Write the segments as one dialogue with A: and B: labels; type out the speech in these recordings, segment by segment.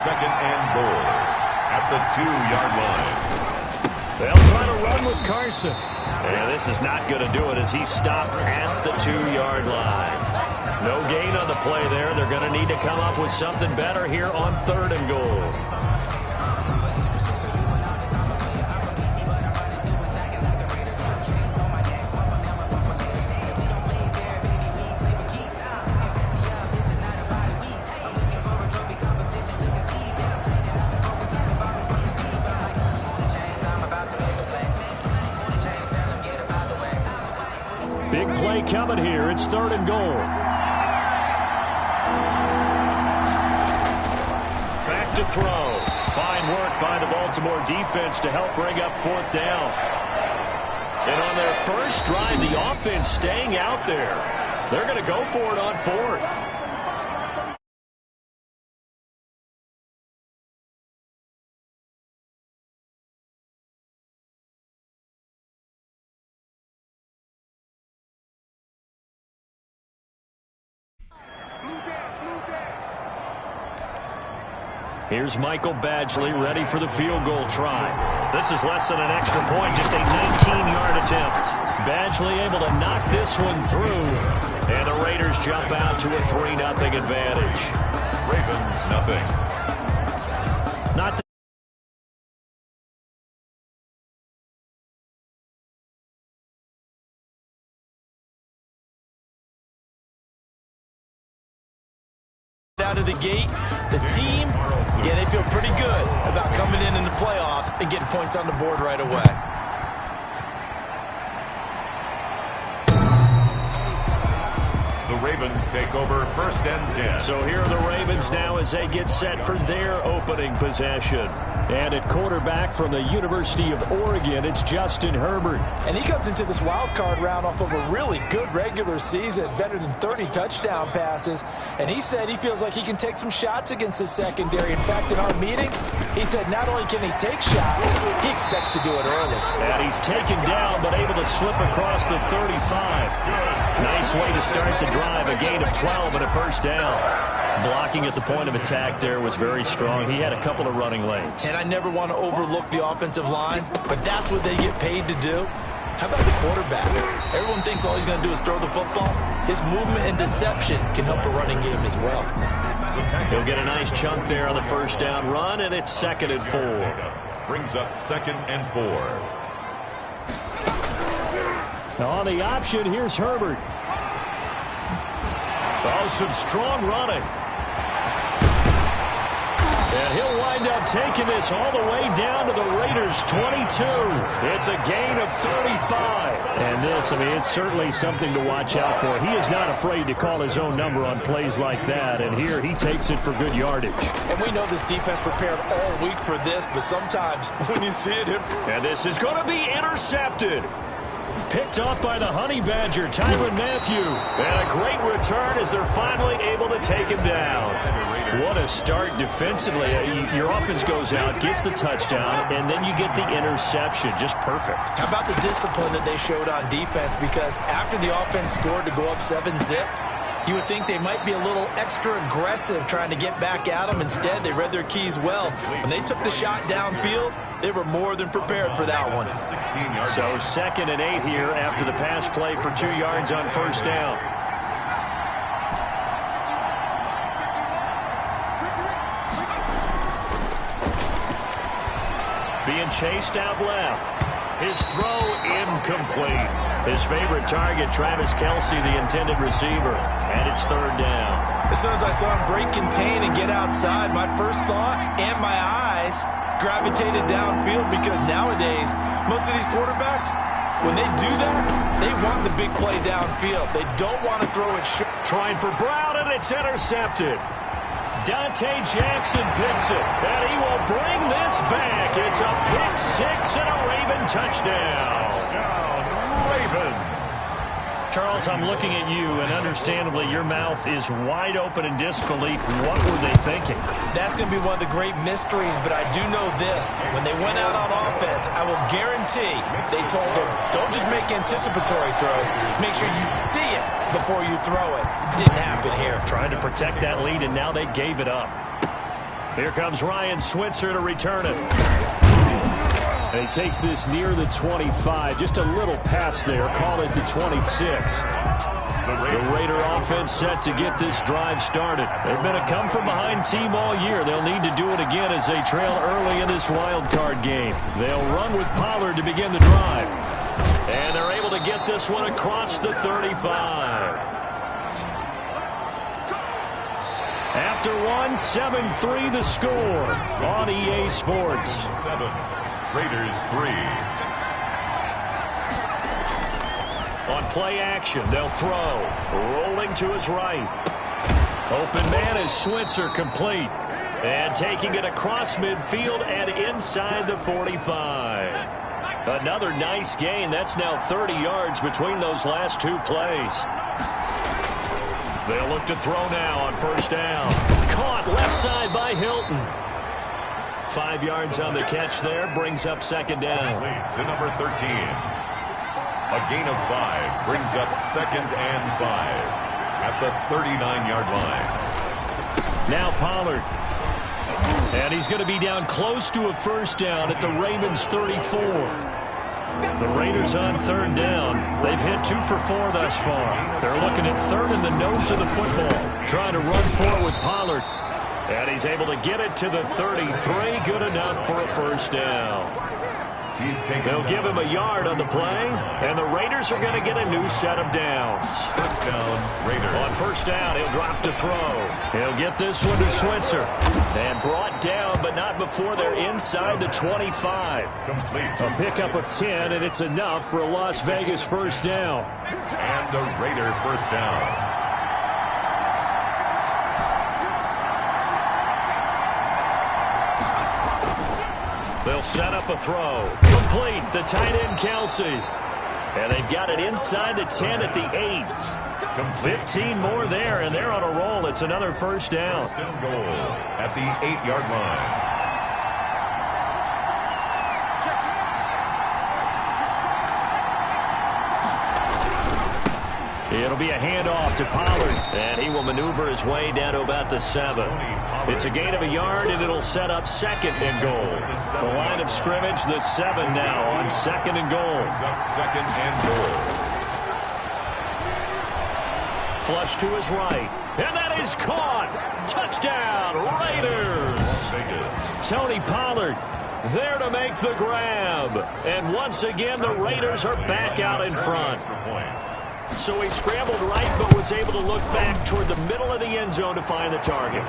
A: Second and goal at the 2-yard line.
B: They'll try to run with Carson. And this is not going to do it as he's stopped at the 2-yard line. No gain on the play there. They're going to need to come up with something better here on 3rd and goal. Big play coming here. It's 3rd and goal. Back to throw. Fine work by the Baltimore defense to help bring up 4th down. And on their first drive, the offense staying out there. They're going to go for it on 4th. Here's Michael Badgley ready for the field goal try. This is less than an extra point, just a 19-yard attempt. Badgley able to knock this one through. And the Raiders jump out to a 3-0 advantage.
A: Ravens nothing.
B: Not
C: out of the gate, the team, they feel pretty good about coming in the playoffs and getting points on the board right away.
A: The Ravens take over 1st and 10.
B: So here are the Ravens now as they get set for their opening possession. And at quarterback from the University of Oregon, it's Justin Herbert.
C: And he comes into this wild card round off of a really good regular season, better than 30 touchdown passes. And he said he feels like he can take some shots against the secondary. In fact, in our meeting, he said not only can he take shots, he expects to do it early.
B: And he's taken down, but able to slip across the 35. Nice way to start the drive, a gain of 12 and a 1st down. Blocking at the point of attack there was very strong. He had a couple of running lanes.
C: And I never want to overlook the offensive line, but that's what they get paid to do. How about the quarterback? Everyone thinks all he's going to do is throw the football. His movement and deception can help a running game as well.
B: He'll get a nice chunk there on the 1st down run, and it's 2nd and 4.
A: Brings up 2nd and 4.
B: Now on the option, here's Herbert. Oh, some strong running. And he'll wind up taking this all the way down to the Raiders' 22. It's a gain of 35. And this, it's certainly something to watch out for. He is not afraid to call his own number on plays like that. And here he takes it for good yardage.
C: And we know this defense prepared all week for this, but sometimes when you see it...
B: And this is going to be intercepted. Picked up by the Honey Badger, Tyrann Mathieu. And a great return as they're finally able to take him down. What a start defensively. Your offense goes out, gets the touchdown, and then you get the interception. Just perfect.
C: How about the discipline that they showed on defense? Because after the offense scored to go up 7-zip, you would think they might be a little extra aggressive trying to get back at them. Instead, they read their keys well. When they took the shot downfield, they were more than prepared for that one.
B: So 2nd and 8 here after the pass play for 2 yards on 1st down. Being chased out left. His throw incomplete. His favorite target, Travis Kelce, the intended receiver. And it's 3rd down.
C: As soon as I saw him break contain and get outside, my first thought and my eyes gravitated downfield, because nowadays, most of these quarterbacks, when they do that, they want the big play downfield. They don't want to throw it short.
B: Trying for Brown, and it's intercepted. Dante Jackson picks it, and he will bring this back. It's a pick 6 and a Raven touchdown.
A: Ravens.
B: Charles, I'm looking at you, and understandably, your mouth is wide open in disbelief. What were they thinking?
C: That's going to be one of the great mysteries, but I do know this. When they went out on offense, I will guarantee they told them, don't just make anticipatory throws. Make sure you see it before you throw it. Didn't happen here.
B: Trying to protect that lead, and now they gave it up. Here comes Ryan Switzer to return it.
D: And he takes this near the 25. Just a little pass there. Call it the 26.
B: The Raider offense set to get this drive started. They've been a come-from-behind team all year. They'll need to do it again as they trail early in this wild card game. They'll run with Pollard to begin the drive. And they're able to get this one across the 35. After one, 7-3 the score on EA Sports.
A: 7, Raiders 3.
B: On play action, they'll throw. Rolling to his right. Open man is Switzer, complete. And taking it across midfield and inside the 45. Another nice gain. That's now 30 yards between those last two plays. They'll look to throw now on first down. Caught left side by Hilton. 5 yards on the catch there. Brings up second down.
A: To number 13. A gain of 5 brings up 2nd and 5 at the 39-yard line.
B: Now Pollard. And he's going to be down close to a first down at the Ravens 34. The Raiders on third down. They've hit 2 for 4 thus far. They're looking at third in the nose of the football. Trying to run for it with Pollard. And he's able to get it to the 33. Good enough for a first down. They'll give him a yard on the play, and the Raiders are going to get a new set of downs.
A: First down, Raiders.
B: On first down, he'll drop to throw. He'll get this one to Switzer. And brought down, but not before they're inside the 25.
A: Complete.
B: A pickup of 10, and it's enough for a Las Vegas first down.
A: And a Raider first down.
B: They'll set up a throw. Complete. The tight end, Kelsey. And they've got it inside the 10 at the 8. 15 more there, and they're on a roll. It's another first down.
A: First and goal at the 8-yard line.
B: It'll be a handoff to Pollard, and he will maneuver his way down to about the 7. It's a gain of a yard, and it'll set up 2nd and goal. The line of scrimmage, the 7 now on 2nd and goal.
A: Up 2nd and goal.
B: Flush to his right, and that is caught. Touchdown, Raiders. Tony Pollard there to make the grab. And once again, the Raiders are back out in front. So he scrambled right, but was able to look back toward the middle of the end zone to find the target.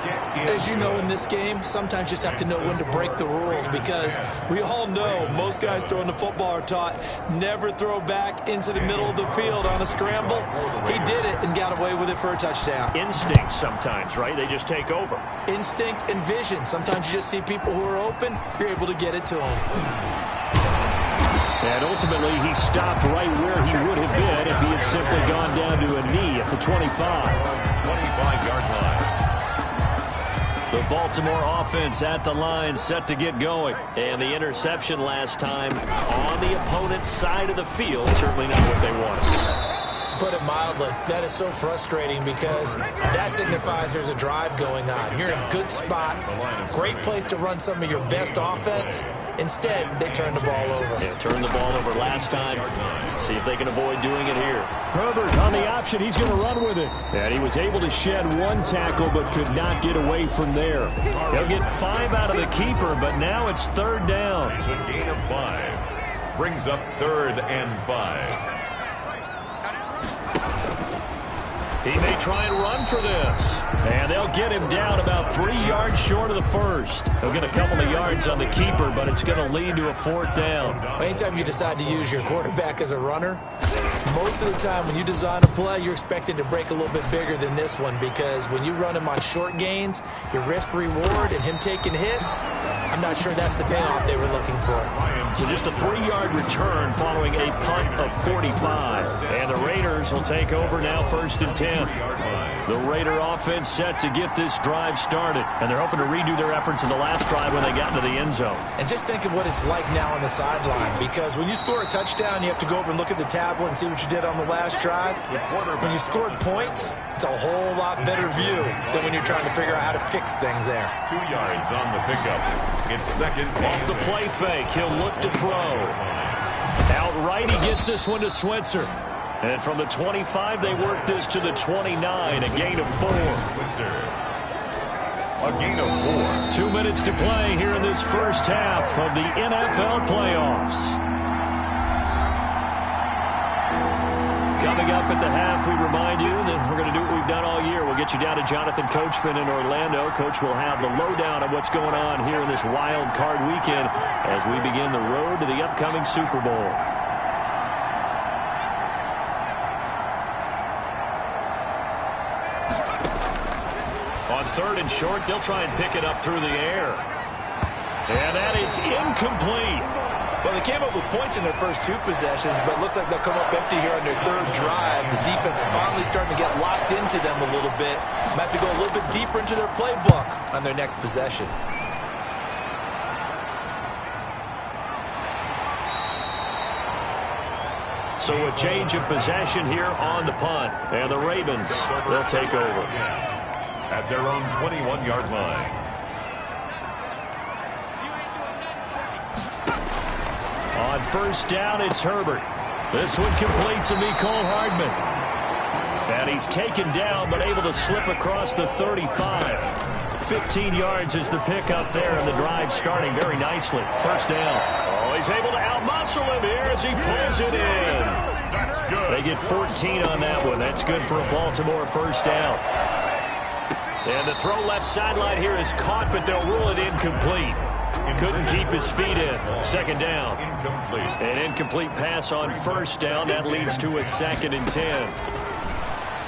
C: As you know, in this game, sometimes you just have to know when to break the rules, because we all know most guys throwing the football are taught never throw back into the middle of the field on a scramble. He did it and got away with it for a touchdown.
B: Instinct sometimes, right? They just take over.
C: Instinct and vision. Sometimes you just see people who are open, you're able to get it to them.
B: And ultimately, he stopped right where he would have been if he had simply gone down to a knee at the 25.
A: 25-yard line.
B: The Baltimore offense at the line, set to get going. And the interception last time on the opponent's side of the field, certainly not what they wanted.
C: Put it mildly, that is so frustrating, because that signifies there's a drive going on. You're in a good spot, great place to run some of your best offense. Instead, they turn the ball over.
B: Yeah, turned the ball over last time. See if they can avoid doing it here. Herbert on the option. He's going to run with it. And he was able to shed one tackle, but could not get away from there. They'll get 5 out of the keeper, but now it's third down.
A: It's a gain of 5. Brings up 3rd and 5.
B: He may try and run for this. And they'll get him down about 3 yards short of the first. They'll get a couple of yards on the keeper, but it's going to lead to a 4th down.
C: Anytime you decide to use your quarterback as a runner, most of the time when you design a play, you're expected to break a little bit bigger than this one, because when you run him on short gains, your risk-reward and him taking hits, I'm not sure that's the payoff they were looking for.
B: So just a 3-yard return following a punt of 45. And the Raiders will take over now 1st and 10. 10. The Raider offense set to get this drive started, and they're hoping to redo their efforts in the last drive when they got into the end zone.
C: And just think of what it's like now on the sideline, because when you score a touchdown, you have to go over and look at the tablet and see what you did on the last drive. When you scored points, it's a whole lot better view than when you're trying to figure out how to fix things there.
A: 2 yards on the pickup. It's second.
B: Off the play fake, he'll look to throw. Outright, he gets this one to Switzer. And from the 25, they work this to the 29, a gain of 4.
A: Switzer. A gain of 4.
B: 2 minutes to play here in this first half of the NFL playoffs. Coming up at the half, we remind you that we're going to do what we've done all year. We'll get you down to Jonathan Coachman in Orlando. Coach will have the lowdown of what's going on here in this wild card weekend as we begin the road to the upcoming Super Bowl. On 3rd and short, they'll try and pick it up through the air. And that is incomplete.
C: Well, they came up with points in their first 2 possessions, but it looks like they'll come up empty here on their 3rd drive. The defense finally starting to get locked into them a little bit. Might have to go a little bit deeper into their playbook on their next possession.
B: So a change of possession here on the punt. And the Ravens, they'll take over.
A: At their own 21-yard line.
B: On 1st down, it's Herbert. This one complete to Mecole Hardman. And he's taken down, but able to slip across the 35. 15 yards is the pickup there, and the drive starting very nicely. 1st down. Oh, he's able to outmuscle him here as he pulls it in.
A: That's good.
B: They get 14 on that one. That's good for a Baltimore 1st down. And the throw left sideline here is caught, but they'll rule it incomplete. Couldn't keep his feet in. 2nd down.
A: Incomplete.
B: An incomplete pass on 1st down. That leads to a 2nd and 10.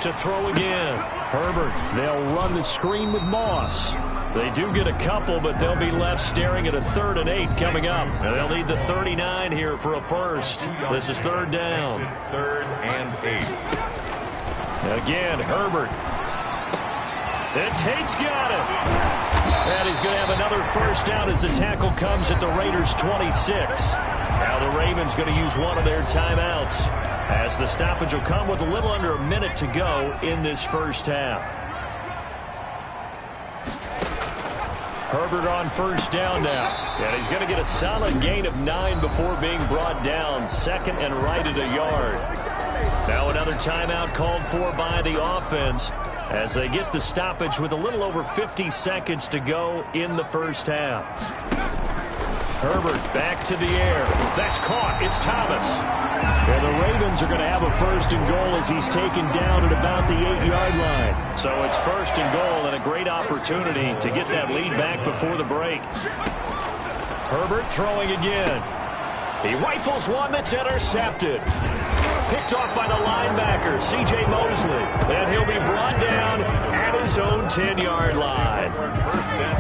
B: To throw again.
D: Herbert, they'll run the screen with Moss.
B: They do get a couple, but they'll be left staring at a 3rd and 8 coming up. And they'll need the 39 here for a first. This is 3rd down.
A: 3rd and 8.
B: Again, Herbert. And Tate's got it. And he's going to have another 1st down as the tackle comes at the Raiders' 26. Now the Ravens going to use one of their timeouts as the stoppage will come with a little under a minute to go in this first half. Herbert on 1st down now. And he's going to get a solid gain of 9 before being brought down. 2nd and right at a yard. Now another timeout called for by the offense as they get the stoppage with a little over 50 seconds to go in the first half. Herbert back to the air. That's caught. It's Thomas. And the Ravens are going to have a 1st and goal as he's taken down at about the 8-yard line. So it's 1st and goal and a great opportunity to get that lead back before the break. Herbert throwing again. He rifles one that's intercepted. Picked off by the linebacker, C.J. Mosley. And he'll be brought down at his own 10-yard line.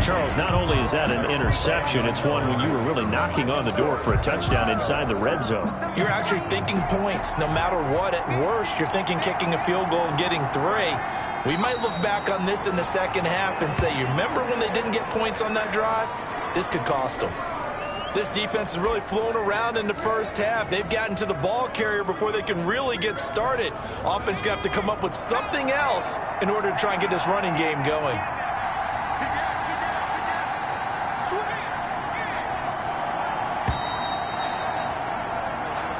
B: Charles, not only is that an interception, it's one when you were really knocking on the door for a touchdown inside the red zone.
C: You're actually thinking points. No matter what, at worst, you're thinking kicking a field goal and getting 3. We might look back on this in the second half and say, you remember when they didn't get points on that drive? This could cost them. This defense is really flown around in the first half. They've gotten to the ball carrier before they can really get started. Offense going to have to come up with something else in order to try and get this running game going.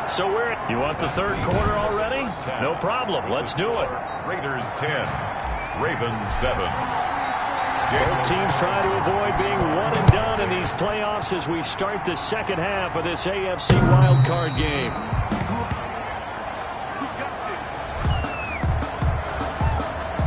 B: So you want the 3rd quarter already? No problem. Let's do it.
A: Raiders 10. Ravens 7.
B: Both teams try to avoid being one and done in these playoffs as we start the second half of this AFC wildcard game.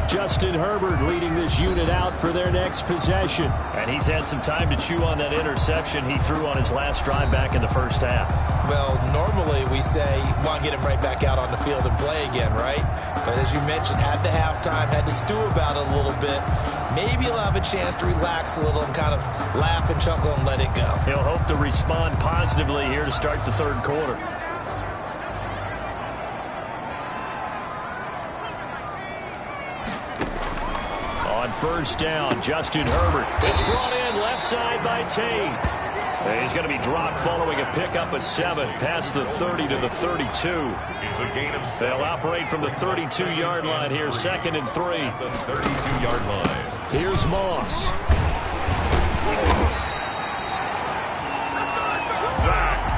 B: Justin Herbert leading this unit out for their next possession. And he's had some time to chew on that interception he threw on his last drive back in the first half.
C: Well, normally we say, want to get him right back out on the field and play again, right? But as you mentioned, at the halftime, had to stew about it a little bit. Maybe he'll have a chance to relax a little and kind of laugh and chuckle and let it go.
B: He'll hope to respond positively here to start the 3rd quarter. first down. Justin Herbert. It's brought in left side by Tate. And he's going to be dropped following a pickup of 7 past the 30 to the 32.
A: It's a gain of 7.
B: They'll operate from the 32-yard line here, 2nd and 3.
A: The 32-yard line.
B: Here's Moss.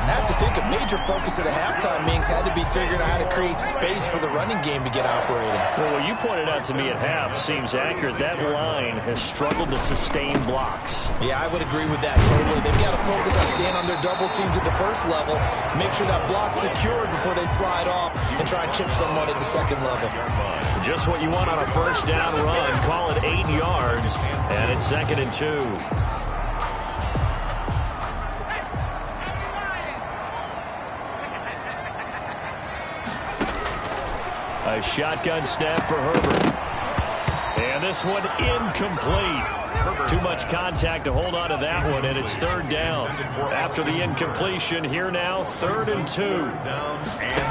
C: I have to think a major focus at a halftime meetings had to be figuring out how to create space for the running game to get operating.
B: Well, what you pointed out to me at half seems accurate. That line has struggled to sustain blocks.
C: Yeah, I would agree with that totally. They've got to focus on staying on their double teams at the first level, make sure that block's secured before they slide off, and try and chip someone at the second level.
B: Just what you want on a first down run. Call it 8 yards, and it's 2nd and 2. A shotgun snap for Herbert. And this one incomplete. Too much contact to hold on to that one, and it's 3rd down. After the incompletion, here now, 3rd and 2.
A: Down and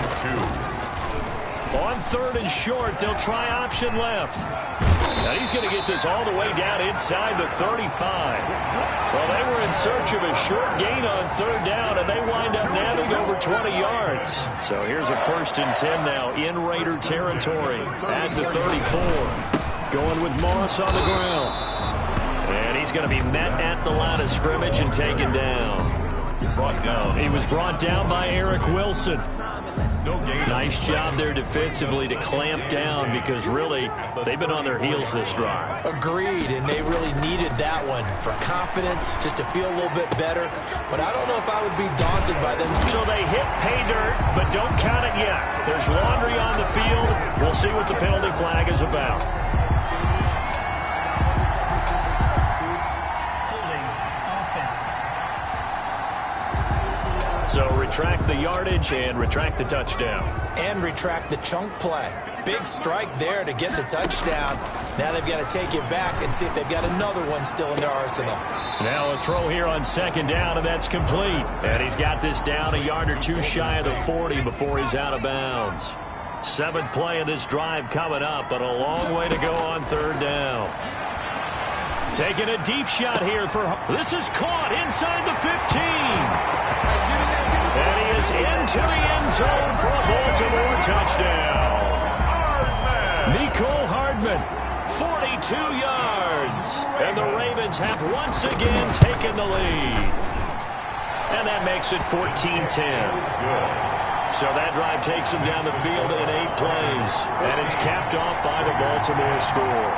A: 2.
B: On 3rd and short, they'll try option left. Now he's going to get this all the way down inside the 35. Well, they were in search of a short gain on 3rd down, and they wind up nabbing over 20 yards. So here's a 1st and 10 now in Raider territory at the 34. Going with Moss on the ground. And he's going to be met at the line of scrimmage and taken down.
A: Brought down.
B: He was brought down by Eric Wilson.
A: No gain.
B: Nice job there defensively to clamp down because really they've been on their heels this drive.
C: Agreed, and they really needed that one for confidence, just to feel a little bit better. But I don't know if I would be daunted by them.
B: So they hit pay dirt, but don't count it yet. There's laundry on the field. We'll see what the penalty flag is about. So retract the yardage and retract the touchdown.
C: And retract the chunk play. Big strike there to get the touchdown. Now they've got to take it back and see if they've got another one still in their arsenal.
B: Now a throw here on 2nd down, and that's complete. And he's got this down a yard or 2 shy of the 40 before he's out of bounds. 7th play of this drive coming up, but a long way to go on 3rd down. Taking a deep shot here for... This is caught inside the 15. And he is into the end zone for a Baltimore touchdown. Nicole Hardman, 42 yards. And the Ravens have once again taken the lead. And that makes it 14-10. So that drive takes them down the field in 8 plays. And it's capped off by the Baltimore score.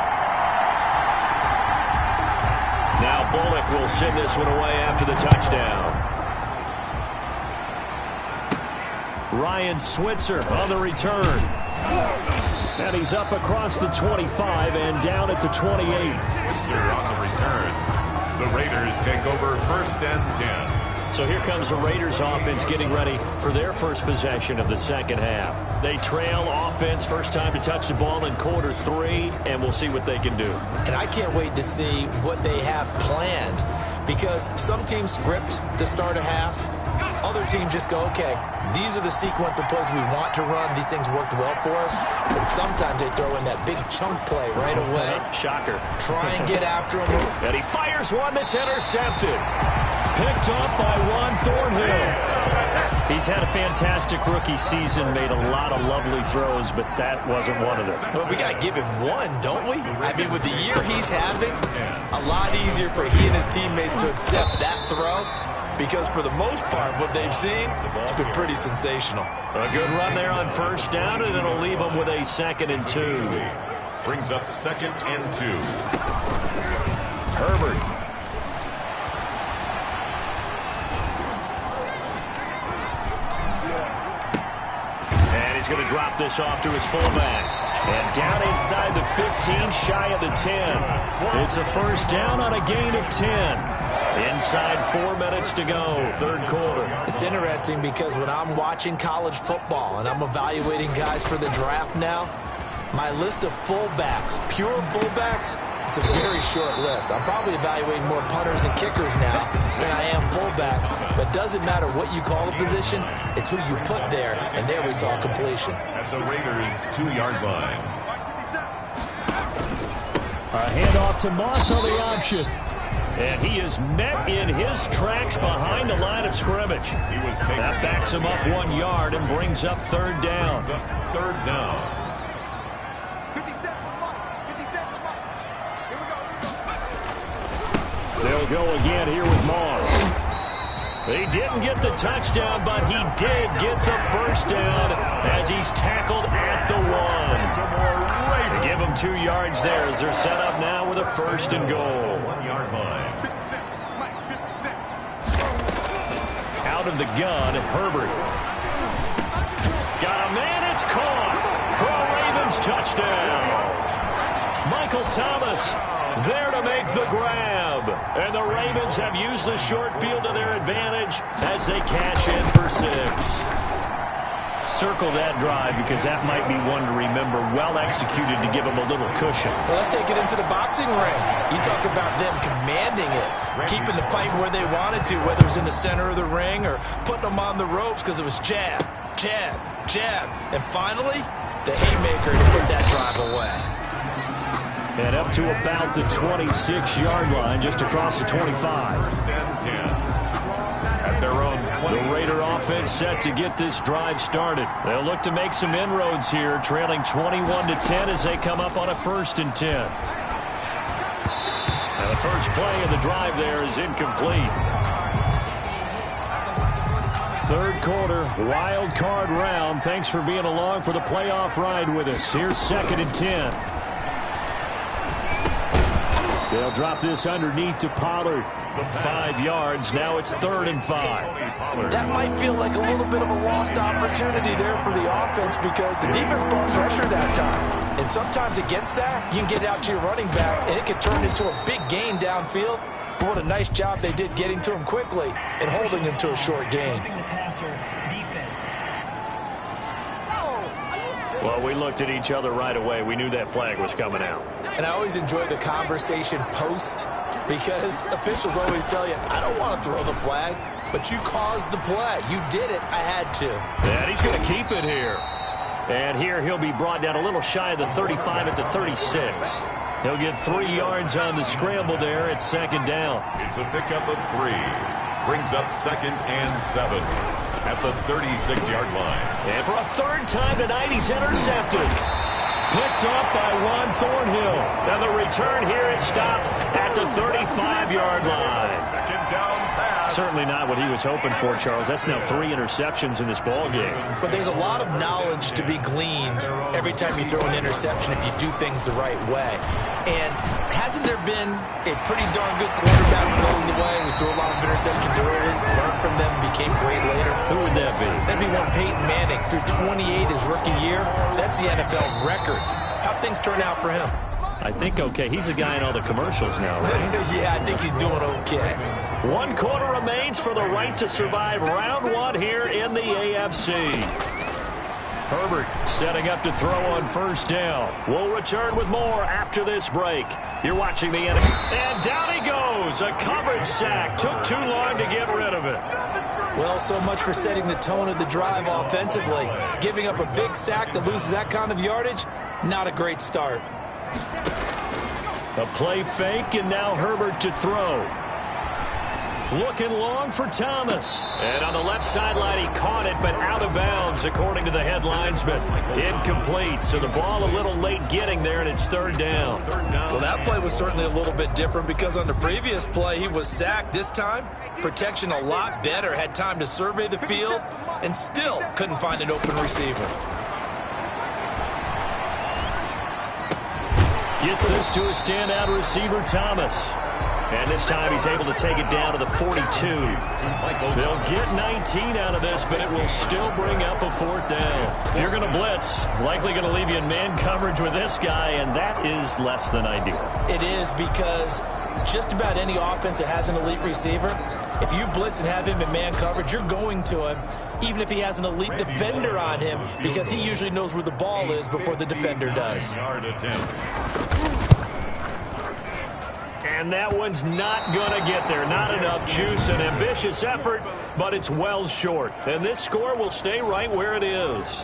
B: Now Bullock will send this one away after the touchdown. Ryan Switzer on the return. And he's up across the 25 and down at the 28.
A: Switzer on the return. The Raiders take over 1st and 10.
B: So here comes the Raiders offense getting ready for their first possession of the 2nd half. They trail offense, first time to touch the ball in quarter 3, and we'll see what they can do.
C: And I can't wait to see what they have planned, because some teams script to start a half. Other teams just go, okay, these are the sequence of plays we want to run. These things worked well for us. And sometimes they throw in that big chunk play right away.
B: Shocker.
C: Try and get after him.
B: And he fires one that's intercepted. Picked up by Juan Thornhill. He's had a fantastic rookie season, made a lot of lovely throws, but that wasn't one of them.
C: Well, we got to give him one, don't we? I mean, with the year he's having, a lot easier for he and his teammates to accept that throw. Because for the most part, what they've seen, it's been pretty sensational.
B: A good run there on 1st down, and it'll leave them with a 2nd and 2.
A: Brings up 2nd and 2.
B: Herbert. And he's going to drop this off to his fullback. And down inside the 15, shy of the 10. It's a 1st down on a gain of 10. Inside 4 minutes to go, 3rd quarter.
C: It's interesting because when I'm watching college football and I'm evaluating guys for the draft now, my list of fullbacks, pure fullbacks, it's a very short list. I'm probably evaluating more punters and kickers now than I am fullbacks. But it doesn't matter what you call a position, it's who you put there. And there we saw completion.
A: At the Raiders' 2-yard line.
B: A handoff to Moss on the option. And he is met in his tracks behind the line of scrimmage. That backs him up 1 yard and brings up third down.
A: Third down.
B: They'll go again here with Moss. He didn't get the touchdown, but he did get the first down as he's tackled at the 1. They give him 2 yards there as they're set up now with a first and goal.
A: 1 yard line.
B: Out of the gun, Herbert. Got a man, it's caught for a Ravens touchdown. Michael Thomas there to make the grab. And the Ravens have used the short field to their advantage as they cash in for 6. Circle that drive because that might be one to remember. Well executed to give them a little cushion.
C: Well, let's take it into the boxing ring. You talk about them commanding it, keeping the fight where they wanted to, whether it was in the center of the ring or putting them on the ropes because it was jab, jab, jab. And finally, the haymaker to put that drive away.
B: And up to about the 26-yard line, just across the 25.
A: At their own 20.
B: The Raider offense set to get this drive started. They'll look to make some inroads here, trailing 21-10 as they come up on a 1st and 10. And the first play of the drive there is incomplete. Third quarter, wild card round. Thanks for being along for the playoff ride with us. Here's 2nd and 10. They'll drop this underneath to Pollard. 5 yards. Now it's 3rd and 5.
C: That might feel like a little bit of a lost opportunity there for the offense because the defense brought pressure that time. And sometimes against that, you can get out to your running back, and it can turn into a big gain downfield. But what a nice job they did getting to him quickly and holding him to a short gain.
B: Well, we looked at each other right away. We knew that flag was coming out.
C: And I always enjoy the conversation post because officials always tell you, I don't want to throw the flag, but you caused the play. You did it. I had to.
B: And he's going to keep it here. And here he'll be brought down a little shy of the 35 at the 36. He'll get 3 yards on the scramble there at 2nd down.
A: It's a pickup of 3. Brings up 2nd and 7 at the 36-yard line.
B: And for a 3rd time tonight, he's intercepted. Picked off by Juan Thornhill. And the return here is stopped at the 35-yard line.
A: 2nd down pass.
B: Certainly not what he was hoping for, Charles. That's now 3 interceptions in this ball game.
C: But there's a lot of knowledge to be gleaned every time you throw an interception if you do things the right way. And hasn't there been a pretty darn good quarterback along the way who threw a lot of interceptions early, learned from them, became great later?
B: Who would that be?
C: That'd be one Peyton Manning. Through 28 his rookie year. That's the NFL record. How'd things turn out for him?
B: I think okay. He's a guy in all the commercials now, right?
C: Yeah, I think he's doing okay.
B: 1 quarter remains for the right to survive round 1 here in the AFC. Herbert setting up to throw on 1st down. We'll return with more after this break. You're watching the enemy. And down he goes. A coverage sack. Took too long to get rid of it.
C: Well, so much for setting the tone of the drive offensively. Giving up a big sack that loses that kind of yardage, not a great start.
B: A play fake, and now Herbert to throw. Looking long for Thomas. And on the left sideline, he caught it, but out of bounds, according to the head linesman. Incomplete, so the ball a little late getting there, and it's 3rd down.
C: Well, that play was certainly a little bit different because on the previous play, he was sacked. This time, protection a lot better. Had time to survey the field and still couldn't find an open receiver.
B: Gets this to a standout receiver, Thomas. And this time he's able to take it down to the 42. They'll get 19 out of this, but it will still bring up a 4th down. If you're going to blitz, likely going to leave you in man coverage with this guy, and that is less than ideal.
C: It is because just about any offense that has an elite receiver, if you blitz and have him in man coverage, you're going to him, even if he has an elite defender on him, because he usually knows where the ball is before the defender does.
B: And that one's not going to get there. Not enough juice. An ambitious effort, but it's well short. And this score will stay right where it is.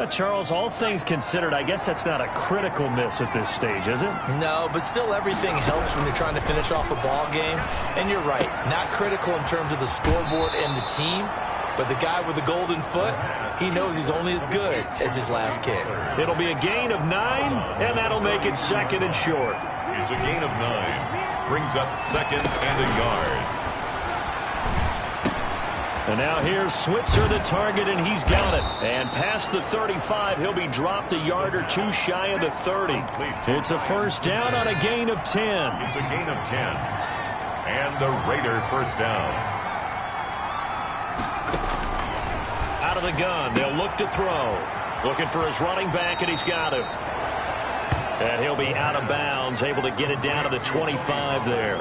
B: Charles, all things considered, I guess that's not a critical miss at this stage, is it?
C: No, but still everything helps when you're trying to finish off a ball game. And you're right, not critical in terms of the scoreboard and the team, but the guy with the golden foot, he knows he's only as good as his last kick.
B: It'll be a gain of 9, and that'll make it 2nd and short.
A: It's a gain of 9. Brings up 2nd and a yard.
B: And now here's Switzer, the target, and he's got it. And past the 35, he'll be dropped a yard or 2 shy of the 30. It's a first down on a gain of 10.
A: It's a gain of 10. And the Raider first down.
B: Out of the gun, they'll look to throw. Looking for his running back, and he's got him. And he'll be out of bounds, able to get it down to the 25 there.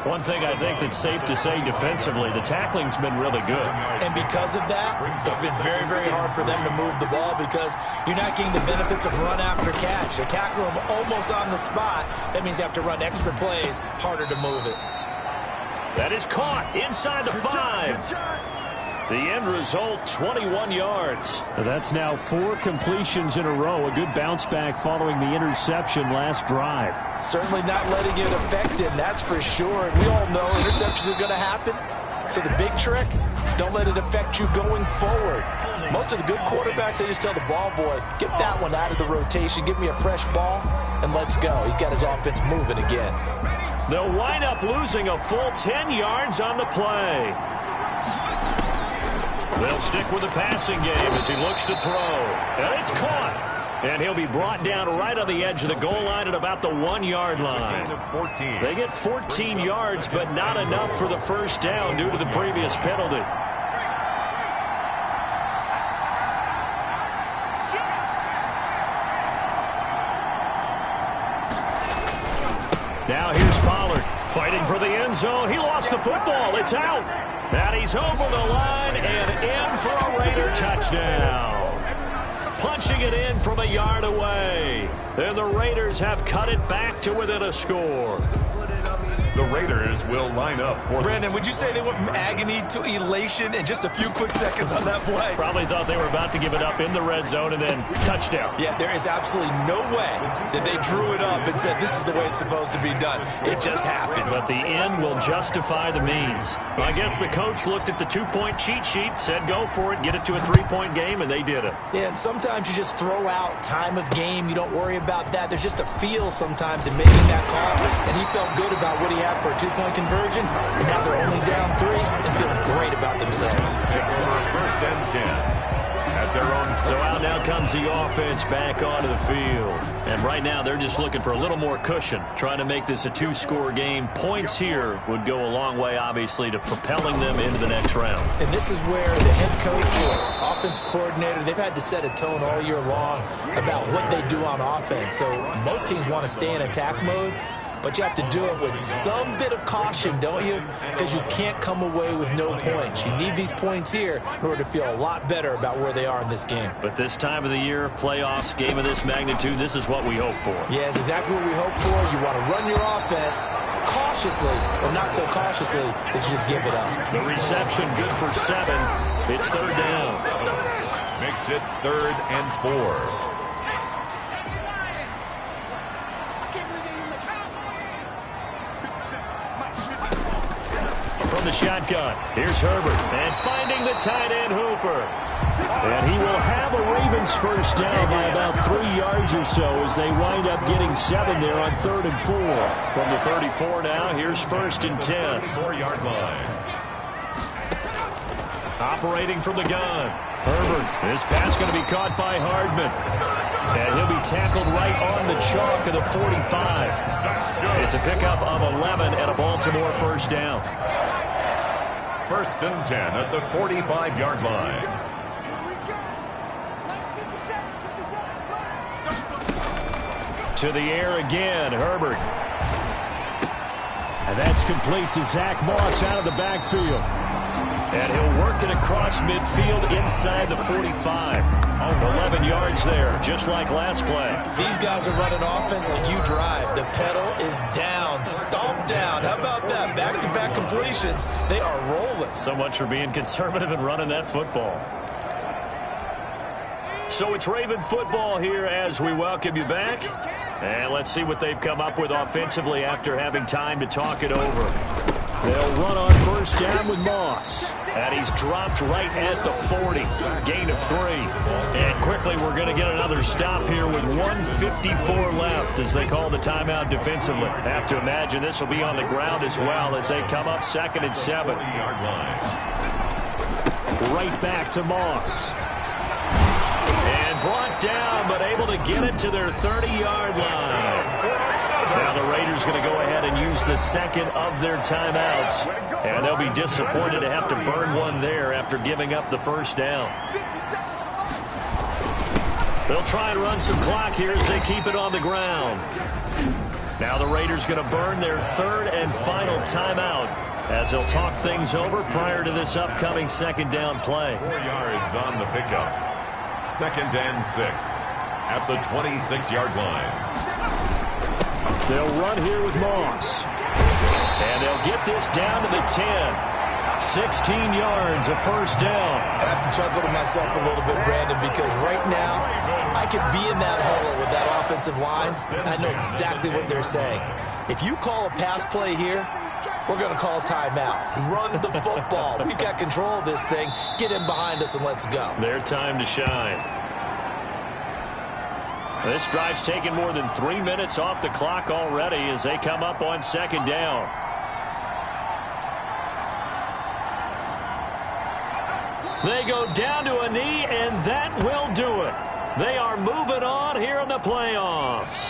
B: One thing I think that's safe to say defensively, the tackling's been really good.
C: And because of that, it's been very, very hard for them to move the ball because you're not getting the benefits of run after catch. They're tackling them almost on the spot. That means you have to run extra plays, harder to move it.
B: That is caught inside the 5. The end result, 21 yards. That's now 4 completions in a row. A good bounce back following the interception last drive.
C: Certainly not letting it affect him, that's for sure. And we all know interceptions are going to happen. So the big trick, don't let it affect you going forward. Most of the good quarterbacks, they just tell the ball boy, get that one out of the rotation, give me a fresh ball, and let's go. He's got his offense moving again.
B: They'll wind up losing a full 10 yards on the play. They'll stick with the passing game as he looks to throw. And it's caught. And he'll be brought down right on the edge of the goal line at about the 1-yard line. They get 14 yards, but not enough for the first down due to the previous penalty. Now here's Pollard fighting for the end zone. He lost the football. It's out. And he's over the line and in for a Raider touchdown. Punching it in from a yard away. And the Raiders have cut it back to within a score.
A: The Raiders will line up for...
C: Brandon, would you say they went from agony to elation in just a few quick seconds on that play?
B: Probably thought they were about to give it up in the red zone and then touchdown.
C: Yeah, there is absolutely no way that they drew it up and said this is the way it's supposed to be done. It just happened.
B: But the end will justify the means. I guess the coach looked at the 2-point cheat sheet, said go for it, get it to a 3-point game, and they did it.
C: Yeah, and sometimes you just throw out time of game. You don't worry about that. There's just a feel sometimes in making that call, and he felt good about what he had for a 2-point conversion, and now they're only down 3 and feeling great about themselves.
A: First and 10 at their own.
B: So out now comes the offense back onto the field. And right now they're just looking for a little more cushion, trying to make this a 2-score game. Points here would go a long way, obviously, to propelling them into the next round.
C: And this is where the head coach or offensive coordinator, they've had to set a tone all year long about what they do on offense. So most teams want to stay in attack mode, but you have to do it with some bit of caution, don't you? Because you can't come away with no points. You need these points here in order to feel a lot better about where they are in this game.
B: But this time of the year, playoffs, game of this magnitude, this is what we hope for.
C: Yeah, it's exactly what we hope for. You want to run your offense cautiously, but not so cautiously that you just give it up.
B: The reception good for 7. It's 3rd down.
A: Makes it 3rd and 4.
B: From the shotgun, here's Herbert, and finding the tight end Hooper. And he will have a Ravens first down by about 3 yards or so as they wind up getting 7 there on 3rd and 4. From the 34 now, here's 1st and 10.
A: 4-yard line.
B: Operating from the gun, Herbert. This pass going to be caught by Hardman. And he'll be tackled right on the chalk of the 45. It's a pickup of 11 and a Baltimore first down.
A: 1st and 10 at the 45-yard line.
B: To the air again, Herbert. And that's complete to Zach Moss out of the backfield. And he'll work it across midfield inside the 45. 11 yards there, just like last play.
C: These guys are running offense like you drive. The pedal is down, stomped down. How about that? Back-to-back completions. They are rolling.
B: So much for being conservative and running that football. So it's Raven football here as we welcome you back. And let's see what they've come up with offensively after having time to talk it over. They'll run on first down with Moss. And he's dropped right at the 40. Gain of 3. And quickly we're going to get another stop here with 1:54 left as they call the timeout defensively. Have to imagine this will be on the ground as well as they come up 2nd and 7. Right back to Moss. And brought down, but able to get it to their 30-yard line. Now the Raiders going to go ahead and use the second of their timeouts. And they'll be disappointed to have to burn one there after giving up the first down. They'll try and run some clock here as they keep it on the ground. Now the Raiders going to burn their 3rd and final timeout as they'll talk things over prior to this upcoming 2nd down play.
A: 4 yards on the pickup. 2nd and 6 at the 26-yard line.
B: They'll run here with Moss. And they'll get this down to the 10. 16 yards, a first down.
C: I have to chuckle to myself a little bit, Brandon, because right now I could be in that huddle with that offensive line, and I know exactly what they're saying. If you call a pass play here, we're going to call timeout. Run the football. We've got control of this thing. Get in behind us and let's go.
B: Their time to shine. This drive's taken more than 3 minutes off the clock already as they come up on 2nd down. They go down to a knee, and that will do it. They are moving on here in the playoffs.